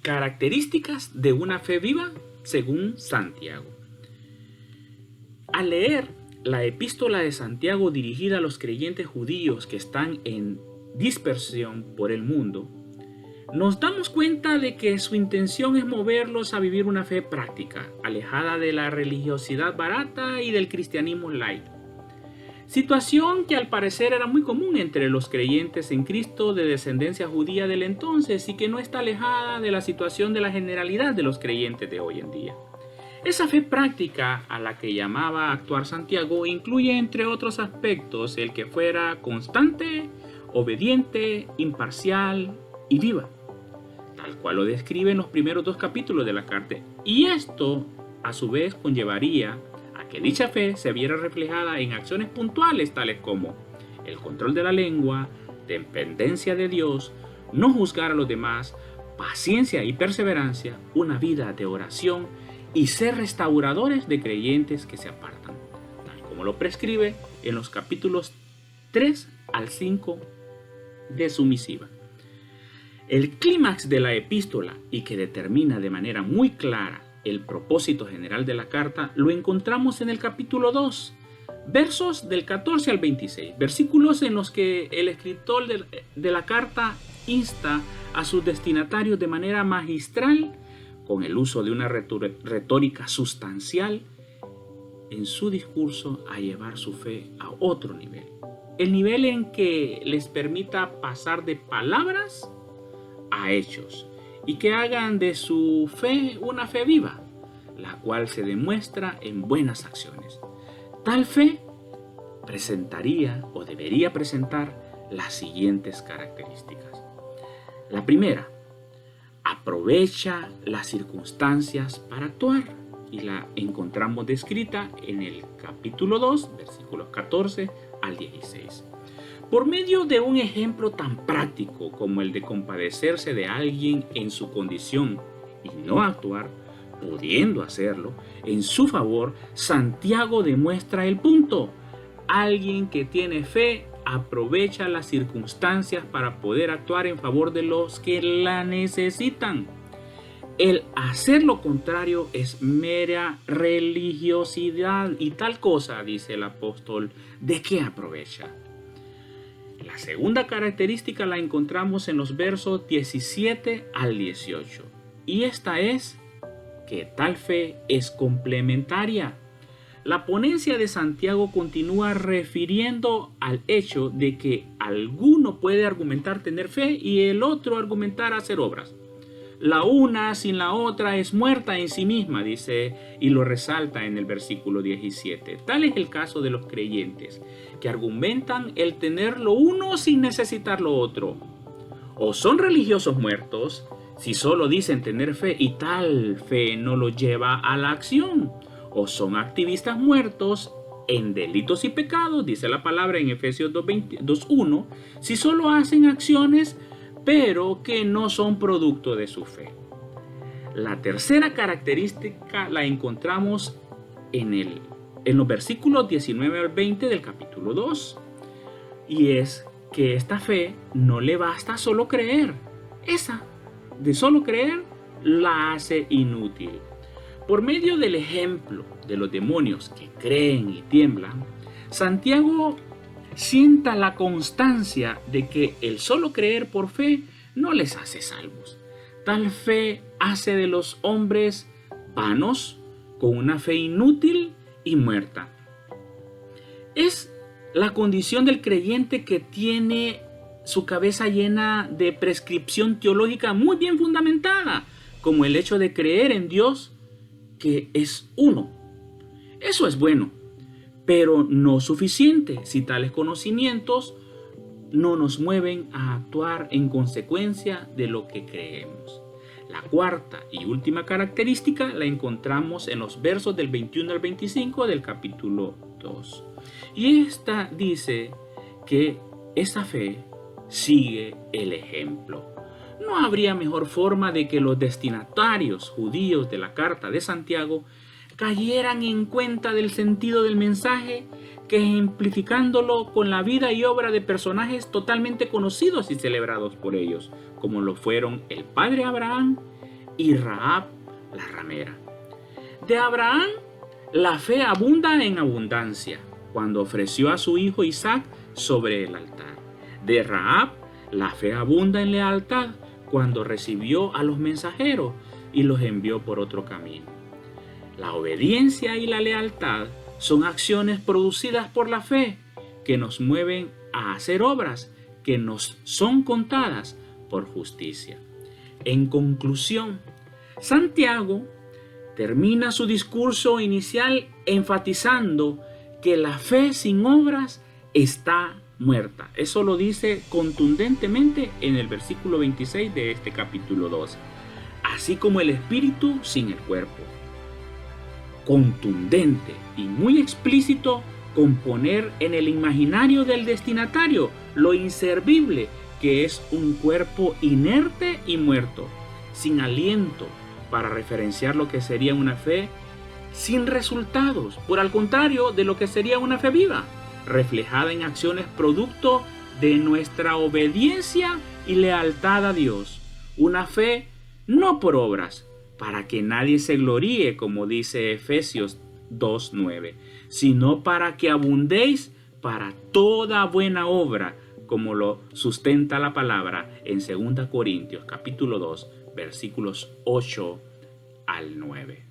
Características de una fe viva según Santiago. Al leer la epístola de Santiago dirigida a los creyentes judíos que están en dispersión por el mundo, nos damos cuenta de que su intención es moverlos a vivir una fe práctica, alejada de la religiosidad barata y del cristianismo light. Situación que al parecer era muy común entre los creyentes en Cristo de descendencia judía del entonces y que no está alejada de la situación de la generalidad de los creyentes de hoy en día. Esa fe práctica a la que llamaba a actuar Santiago incluye entre otros aspectos el que fuera constante, obediente, imparcial y viva, tal cual lo describe en los primeros 2 capítulos de la carta. Y esto a su vez conllevaría que dicha fe se viera reflejada en acciones puntuales tales como el control de la lengua, dependencia de Dios, no juzgar a los demás, paciencia y perseverancia, una vida de oración y ser restauradores de creyentes que se apartan, tal como lo prescribe en los capítulos 3 al 5 de su misiva. El clímax de la epístola y que determina de manera muy clara el propósito general de la carta lo encontramos en el capítulo 2, versos del 14 al 26, versículos en los que el escritor de la carta insta a sus destinatarios de manera magistral, con el uso de una retórica sustancial, en su discurso a llevar su fe a otro nivel. El nivel en que les permita pasar de palabras a hechos y que hagan de su fe una fe viva, la cual se demuestra en buenas acciones. Tal fe presentaría o debería presentar las siguientes características. La primera, aprovecha las circunstancias para actuar y la encontramos descrita en el capítulo 2, versículos 14 al 16. Por medio de un ejemplo tan práctico como el de compadecerse de alguien en su condición y no actuar, pudiendo hacerlo en su favor, Santiago demuestra el punto. Alguien que tiene fe aprovecha las circunstancias para poder actuar en favor de los que la necesitan. El hacer lo contrario es mera religiosidad y tal cosa, dice el apóstol, ¿de qué aprovecha? La segunda característica la encontramos en los versos 17 al 18 y esta es que tal fe es complementaria. La ponencia de Santiago continúa refiriendo al hecho de que alguno puede argumentar tener fe y el otro argumentar hacer obras. La una sin la otra es muerta en sí misma, dice, y lo resalta en el versículo 17. Tal es el caso de los creyentes, que argumentan el tener lo uno sin necesitar lo otro. O son religiosos muertos, si solo dicen tener fe y tal fe no los lleva a la acción. O son activistas muertos en delitos y pecados, dice la palabra en Efesios 2:1, si solo hacen acciones pero que no son producto de su fe. La tercera característica la encontramos en los versículos 19 al 20 del capítulo 2. Y es que esta fe no le basta solo creer. Esa de solo creer la hace inútil. Por medio del ejemplo de los demonios que creen y tiemblan, Santiago sienta la constancia de que el solo creer por fe no les hace salvos. Tal fe hace de los hombres vanos, con una fe inútil y muerta. Es la condición del creyente que tiene su cabeza llena de prescripción teológica muy bien fundamentada, como el hecho de creer en Dios que es uno. Eso es bueno, pero no suficiente si tales conocimientos no nos mueven a actuar en consecuencia de lo que creemos. La cuarta y última característica la encontramos en los versos del 21 al 25 del capítulo 2. Y esta dice que esta fe sigue el ejemplo. ¿No habría mejor forma de que los destinatarios judíos de la carta de Santiago cayeran en cuenta del sentido del mensaje que ejemplificándolo con la vida y obra de personajes totalmente conocidos y celebrados por ellos, como lo fueron el padre Abraham, y Rahab la ramera. De Abraham, la fe abunda en abundancia, cuando ofreció a su hijo Isaac sobre el altar. De Rahab, la fe abunda en lealtad, cuando recibió a los mensajeros y los envió por otro camino. La obediencia y la lealtad son acciones producidas por la fe que nos mueven a hacer obras que nos son contadas por justicia. En conclusión, Santiago termina su discurso inicial enfatizando que la fe sin obras está muerta. Eso lo dice contundentemente en el versículo 26 de este capítulo 12. Así como el espíritu sin el cuerpo. Contundente y muy explícito con poner en el imaginario del destinatario lo inservible que es un cuerpo inerte y muerto, sin aliento, para referenciar lo que sería una fe sin resultados, por al contrario de lo que sería una fe viva, reflejada en acciones producto de nuestra obediencia y lealtad a Dios. Una fe no por obras, para que nadie se gloríe, como dice Efesios 2:9, sino para que abundéis para toda buena obra, como lo sustenta la palabra en 2 Corintios capítulo 2, versículos 8 al 9.